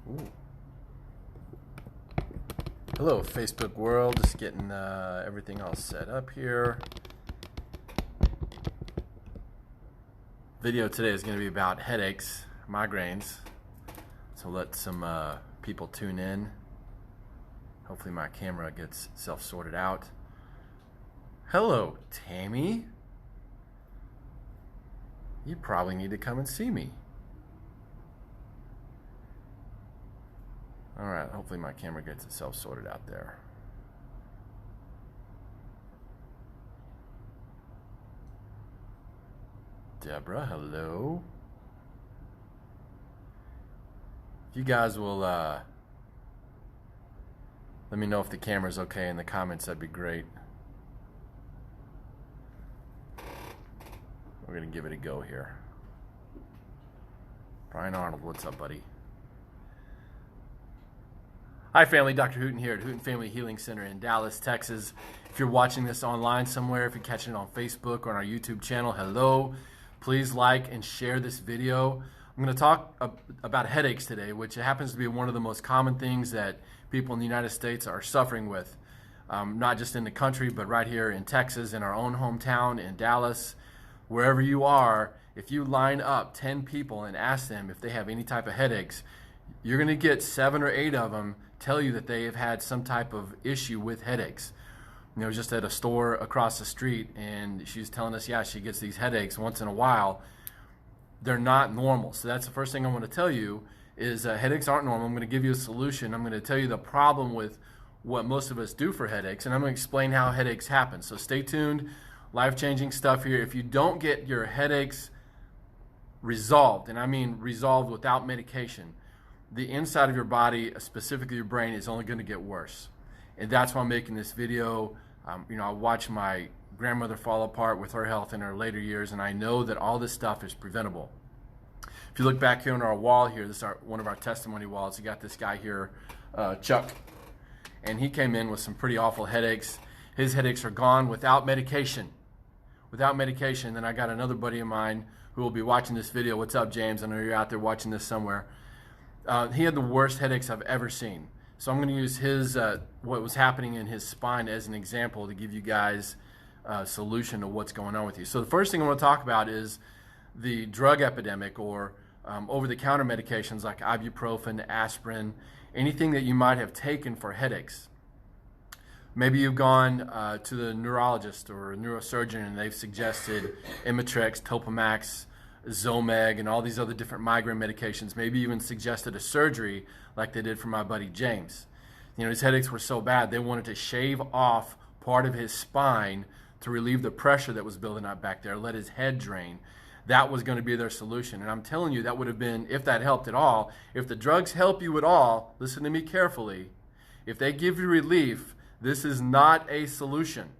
Ooh. Hello, Facebook world. Just getting everything all set up here. Video today is going to be about headaches, migraines. So let some people tune in. Hopefully my camera gets self-sorted out. Hello, Tammy. You probably need to come and see me. All right, hopefully my camera gets itself sorted out there. Deborah, hello. If you guys will let me know if the camera's okay in the comments, that'd be great. We're gonna give it a go here. Brian Arnold, what's up, buddy? Hi family, Dr. Hooten here at Hooten Family Healing Center in Dallas, Texas. If you're watching this online somewhere, if you're catching it on Facebook or on our YouTube channel, hello. Please like and share this video. I'm going to talk about headaches today, which happens to be one of the most common things that people in the United States are suffering with. Not just in the country, but right here in Texas, in our own hometown, in Dallas. Wherever you are, if you line up 10 people and ask them if they have any type of headaches, you're going to get 7 or 8 of them tell you that they have had some type of issue with headaches. You know, just at a store across the street, and she's telling us, yeah, she gets these headaches once in a while. They're not normal. So that's the first thing I want to tell you is headaches aren't normal. I'm going to give you a solution. I'm going to tell you the problem with what most of us do for headaches, and I'm going to explain how headaches happen. So stay tuned. Life-changing stuff here. If you don't get your headaches resolved, and I mean resolved without medication, the inside of your body, specifically your brain, is only going to get worse. And that's why I'm making this video. I watched my grandmother fall apart with her health in her later years, and I know that all this stuff is preventable. If you look back here on our wall here, this is one of our testimony walls. You got this guy here, Chuck, and he came in with some pretty awful headaches. His headaches are gone without medication. Without medication. Then I got another buddy of mine who will be watching this video. What's up, James? I know you're out there watching this somewhere. He had the worst headaches I've ever seen. So I'm going to use his what was happening in his spine as an example to give you guys a solution to what's going on with you. So the first thing I want to talk about is the drug epidemic, or over-the-counter medications like ibuprofen, aspirin, anything that you might have taken for headaches. Maybe you've gone to the neurologist or a neurosurgeon and they've suggested Imitrex, Topamax, Zomeg, and all these other different migraine medications. Maybe even suggested a surgery like they did for my buddy James. You know, his headaches were so bad they wanted to shave off part of his spine to relieve the pressure that was building up back there, let his head drain. That was going to be their solution. And I'm telling you, that would have been, if that helped at all, if the drugs help you at all, listen to me carefully, if they give you relief, this is not a solution.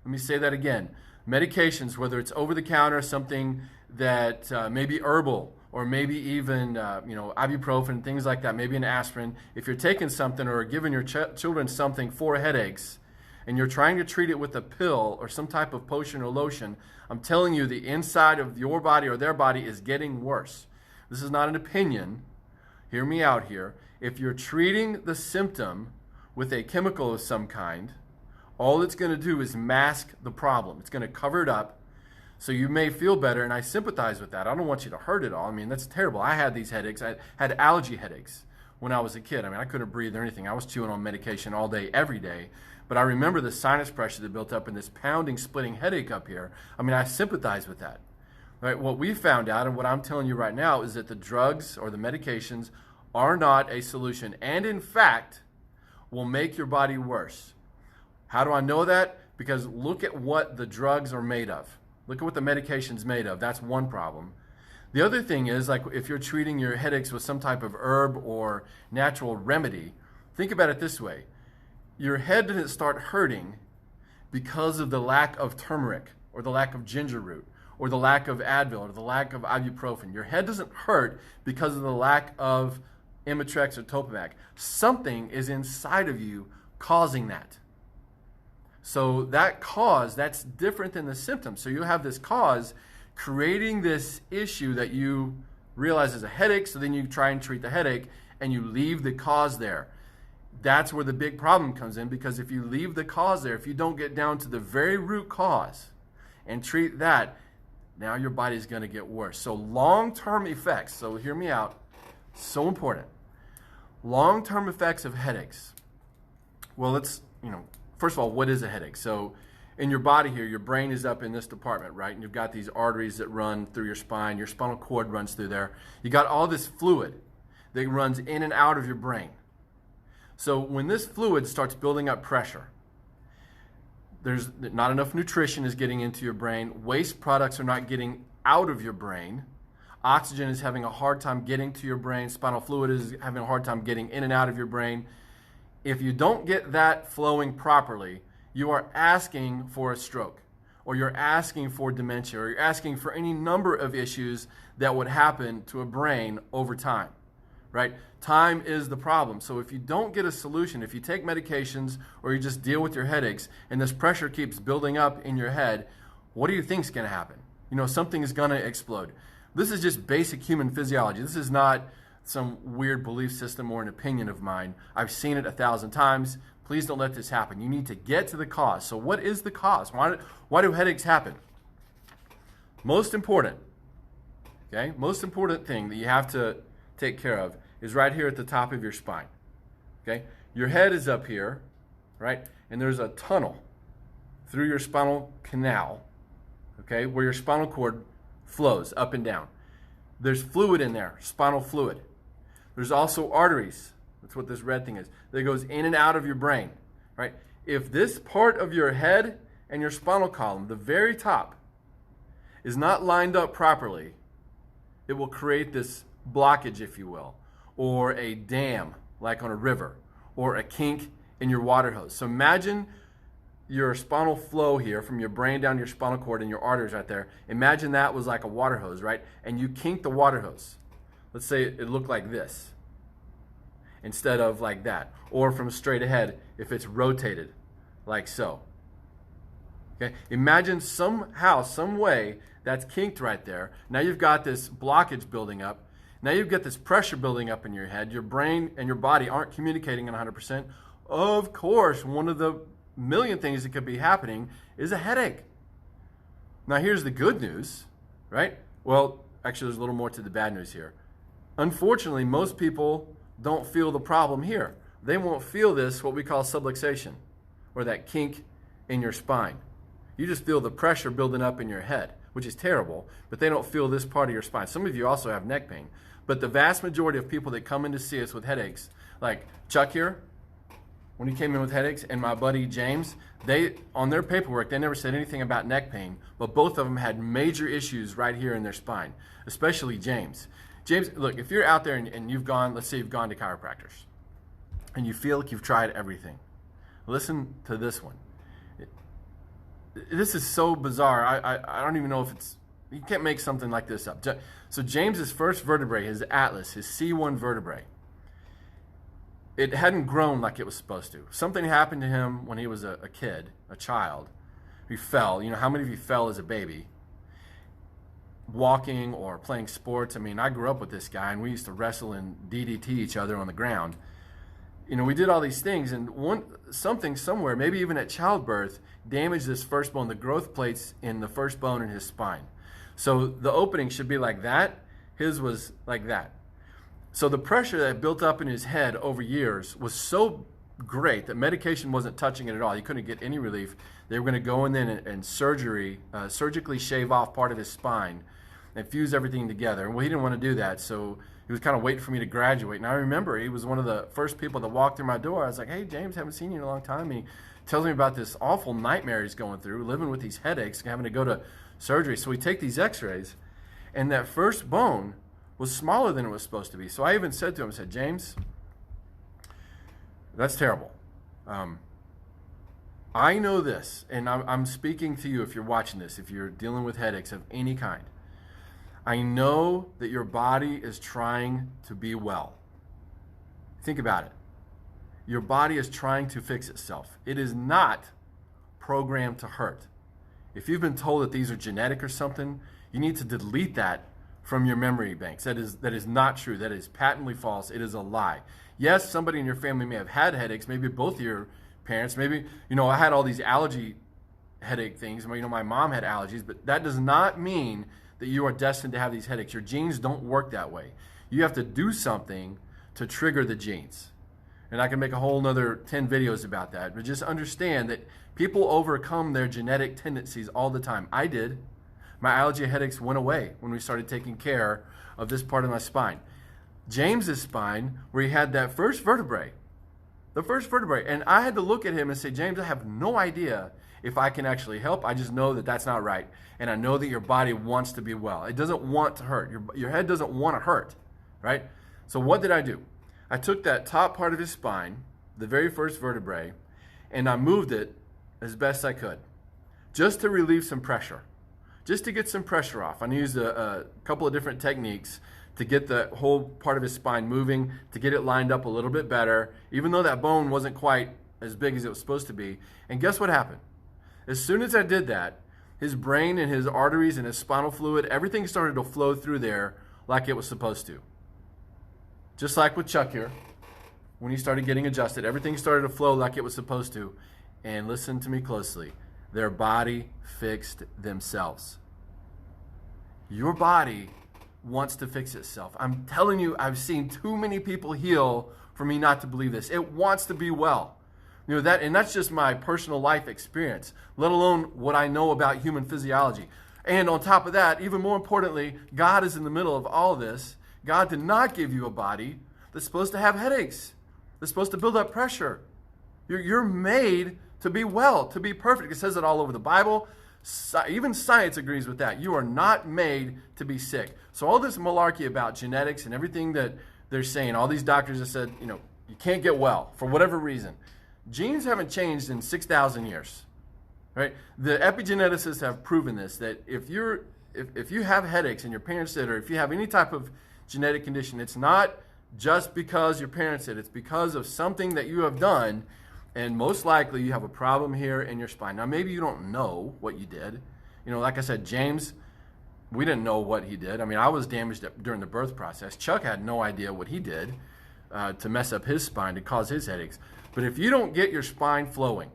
Let me say that again. Medications, whether it's over-the-counter, something that maybe herbal, or maybe even ibuprofen, things like that, maybe an aspirin. If you're taking something or giving your children something for headaches, and you're trying to treat it with a pill or some type of potion or lotion, I'm telling you, the inside of your body or their body is getting worse. This is not an opinion. Hear me out here. If you're treating the symptom with a chemical of some kind, all it's going to do is mask the problem. It's going to cover it up. So you may feel better, and I sympathize with that. I don't want you to hurt it all. I mean, that's terrible. I had these headaches. I had allergy headaches when I was a kid. I mean, I couldn't breathe or anything. I was chewing on medication all day, every day. But I remember the sinus pressure that built up and this pounding, splitting headache up here. I mean, I sympathize with that. Right? What we found out, and what I'm telling you right now, is that the drugs or the medications are not a solution, and in fact, will make your body worse. How do I know that? Because look at what the drugs are made of. Look at what the medication's made of. That's one problem. The other thing is, like, if you're treating your headaches with some type of herb or natural remedy, think about it this way. Your head didn't start hurting because of the lack of turmeric or the lack of ginger root or the lack of Advil or the lack of ibuprofen. Your head doesn't hurt because of the lack of Imitrex or Topamax. Something is inside of you causing that. So that cause, that's different than the symptom. So you have this cause creating this issue that you realize is a headache, so then you try and treat the headache, and you leave the cause there. That's where the big problem comes in, because if you leave the cause there, if you don't get down to the very root cause and treat that, now your body is going to get worse. So long-term effects, so hear me out, so important. Long-term effects of headaches. Well, let's, first of all, what is a headache? So in your body here, your brain is up in this department, right? And you've got these arteries that run through your spine. Your spinal cord runs through there. You got all this fluid that runs in and out of your brain. So when this fluid starts building up pressure, there's not enough nutrition is getting into your brain. Waste products are not getting out of your brain. Oxygen is having a hard time getting to your brain. Spinal fluid is having a hard time getting in and out of your brain. If you don't get that flowing properly, you are asking for a stroke, or you're asking for dementia, or you're asking for any number of issues that would happen to a brain over time, right? Time is the problem. So if you don't get a solution, if you take medications or you just deal with your headaches and this pressure keeps building up in your head, what do you think is going to happen? Something is going to explode. This is just basic human physiology. This is not some weird belief system or an opinion of mine. I've seen it 1,000 times. Please don't let this happen. You need to get to the cause. So what is the cause? Why do headaches happen? Most important thing that you have to take care of is right here at the top of your spine. Okay? Your head is up here, right? And there's a tunnel through your spinal canal, okay, where your spinal cord flows up and down. There's fluid in there, spinal fluid. There's also arteries. That's what this red thing is. That goes in and out of your brain, right? If this part of your head and your spinal column, the very top, is not lined up properly, it will create this blockage, if you will, or a dam, like on a river, or a kink in your water hose. So imagine your spinal flow here from your brain down your spinal cord and your arteries right there. Imagine that was like a water hose, right? And you kink the water hose. Let's say it looked like this instead of like that. Or from straight ahead if it's rotated like so. Okay? Imagine somehow, some way that's kinked right there. Now you've got this blockage building up. Now you've got this pressure building up in your head. Your brain and your body aren't communicating at 100%. Of course, one of the million things that could be happening is a headache. Now here's the good news, right? Well, actually there's a little more to the bad news here. Unfortunately, most people don't feel the problem here. They won't feel this, what we call subluxation, or that kink in your spine. You just feel the pressure building up in your head, which is terrible, but they don't feel this part of your spine. Some of you also have neck pain, but the vast majority of people that come in to see us with headaches, like Chuck here, when he came in with headaches, and my buddy James, they, on their paperwork, they never said anything about neck pain, but both of them had major issues right here in their spine, especially James. James, look, if you're out there and you've gone, let's say you've gone to chiropractors, and you feel like you've tried everything, listen to this one. This is so bizarre. I don't even know if it's, you can't make something like this up. So James's first vertebrae, his atlas, his C1 vertebrae, it hadn't grown like it was supposed to. Something happened to him when he was a kid, a child. He fell. You know, how many of you fell as a baby? Walking or playing sports. I mean, I grew up with this guy, and we used to wrestle and DDT each other on the ground. You know, we did all these things, and something somewhere, maybe even at childbirth, damaged this first bone, the growth plates in the first bone in his spine. So the opening should be like that. His was like that. So the pressure that built up in his head over years was so great that medication wasn't touching it at all. He couldn't get any relief. They were going to go in there and surgically shave off part of his spine and fuse everything together. Well, he didn't want to do that, so he was kind of waiting for me to graduate. And I remember he was one of the first people that walked through my door. I was like, hey, James, haven't seen you in a long time. And he tells me about this awful nightmare he's going through, living with these headaches, having to go to surgery. So we take these x-rays, and that first bone was smaller than it was supposed to be. So I even said to him, I said, James, that's terrible. I know this, and I'm speaking to you if you're watching this, if you're dealing with headaches of any kind. I know that your body is trying to be well. Think about it. Your body is trying to fix itself. It is not programmed to hurt. If you've been told that these are genetic or something, you need to delete that from your memory banks. That is not true. That is patently false. It is a lie. Yes, somebody in your family may have had headaches, maybe both of your parents, maybe, I had all these allergy headache things. My mom had allergies, but that does not mean that you are destined to have these headaches. Your genes don't work that way. You have to do something to trigger the genes. And I can make a whole nother 10 videos about that, but just understand that people overcome their genetic tendencies all the time. I did. My allergy headaches went away when we started taking care of this part of my spine. James's spine, where he had that first vertebrae, and I had to look at him and say, James, I have no idea if I can actually help. I just know that that's not right. And I know that your body wants to be well. It doesn't want to hurt. Your head doesn't want to hurt, right? So what did I do? I took that top part of his spine, the very first vertebrae, and I moved it as best I could, just to relieve some pressure, just to get some pressure off. I used a couple of different techniques to get the whole part of his spine moving, to get it lined up a little bit better, even though that bone wasn't quite as big as it was supposed to be. And guess what happened? As soon as I did that, his brain and his arteries and his spinal fluid, everything started to flow through there like it was supposed to. Just like with Chuck here, when he started getting adjusted, everything started to flow like it was supposed to. And listen to me closely. Their body fixed themselves. Your body wants to fix itself. I'm telling you, I've seen too many people heal for me not to believe this. It wants to be well. And that's just my personal life experience, let alone what I know about human physiology. And on top of that, even more importantly, God is in the middle of all this. God did not give you a body that's supposed to have headaches, that's supposed to build up pressure. You're made to be well, to be perfect. It says it all over the Bible. Even science agrees with that. You are not made to be sick. So all this malarkey about genetics and everything that they're saying, all these doctors have said, you can't get well for whatever reason. Genes haven't changed in 6,000 years, right? The epigeneticists have proven this, that if you have headaches and your parents did, or if you have any type of genetic condition, it's not just because your parents did. It's because of something that you have done, and most likely you have a problem here in your spine. Now, maybe you don't know what you did. Like I said, James, we didn't know what he did. I was damaged during the birth process. Chuck had no idea what he did to mess up his spine, to cause his headaches. But if you don't get your spine flowing,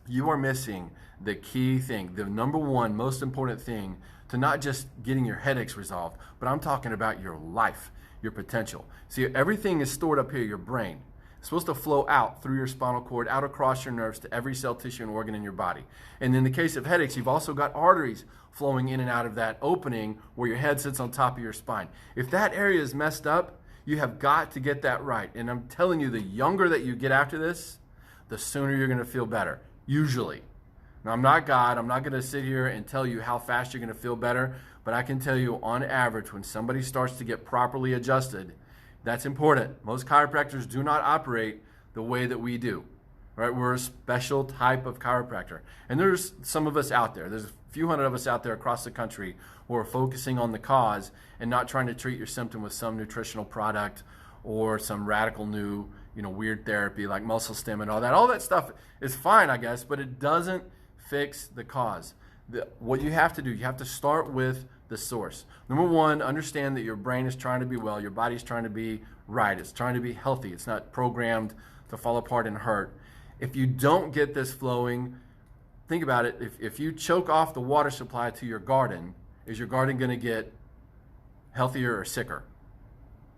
you are missing the key thing, the number one most important thing to not just getting your headaches resolved, but I'm talking about your life, your potential. See, everything is stored up here, your brain. It's supposed to flow out through your spinal cord, out across your nerves to every cell, tissue, and organ in your body. And in the case of headaches, you've also got arteries flowing in and out of that opening where your head sits on top of your spine. If that area is messed up, you have got to get that right. And I'm telling you, the younger that you get after this, the sooner you're going to feel better, usually. Now, I'm not God. I'm not going to sit here and tell you how fast you're going to feel better, but I can tell you on average, when somebody starts to get properly adjusted, that's important. Most chiropractors do not operate the way that we do. Right? We're a special type of chiropractor. And there's some of us out there. There's a few hundred of us out there across the country who are focusing on the cause and not trying to treat your symptom with some nutritional product or some radical new, weird therapy like muscle stim and all that. All that stuff is fine, I guess, but it doesn't fix the cause. What you have to do, you have to start with the source. Number one, understand that your brain is trying to be well. Your body's trying to be right. It's trying to be healthy. It's not programmed to fall apart and hurt. If you don't get this flowing, think about it. If you choke off the water supply to your garden, is your garden going to get healthier or sicker?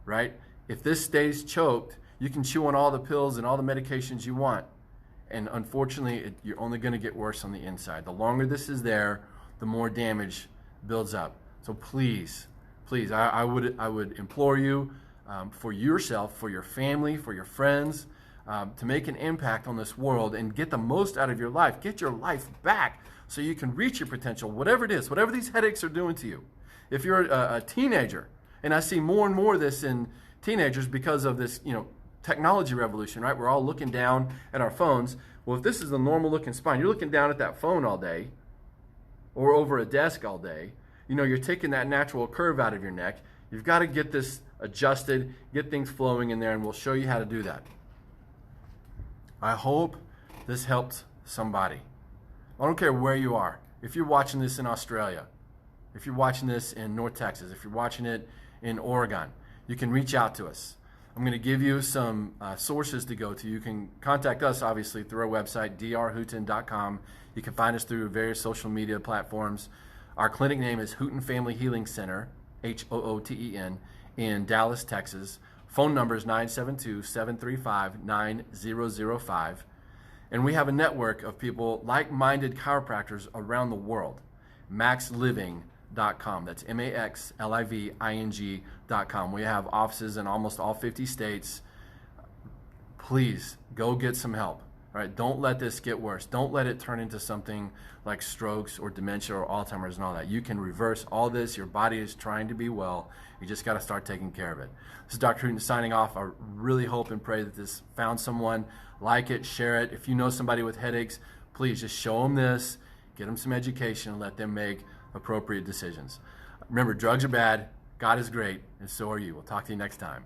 Right? If this stays choked, you can chew on all the pills and all the medications you want. And unfortunately, you're only going to get worse on the inside. The longer this is there, the more damage builds up. So please, I would implore you for yourself, for your family, for your friends, to make an impact on this world and get the most out of your life. Get your life back so you can reach your potential, whatever it is, whatever these headaches are doing to you. If you're a teenager, and I see more and more of this in teenagers because of this, technology revolution, right? We're all looking down at our phones. Well, if this is a normal looking spine, you're looking down at that phone all day or over a desk all day, you're taking that natural curve out of your neck. You've got to get this adjusted, get things flowing in there, and we'll show you how to do that. I hope this helped somebody. I don't care where you are. If you're watching this in Australia, if you're watching this in North Texas, if you're watching it in Oregon, you can reach out to us. I'm going to give you some sources to go to. You can contact us, obviously, through our website, drhooten.com. You can find us through various social media platforms. Our clinic name is Hooten Family Healing Center, Hooten, in Dallas, Texas. Phone number is 972-735-9005. And we have a network of people, like-minded chiropractors around the world. maxliving.com. That's maxliving.com. We have offices in almost all 50 states. Please go get some help. All right, don't let this get worse. Don't let it turn into something like strokes or dementia or Alzheimer's and all that. You can reverse all this. Your body is trying to be well. You just got to start taking care of it. This is Dr. Hooten signing off. I really hope and pray that this found someone. Like it, share it. If you know somebody with headaches, please just show them this, get them some education, and let them make appropriate decisions. Remember, drugs are bad, God is great, and so are you. We'll talk to you next time.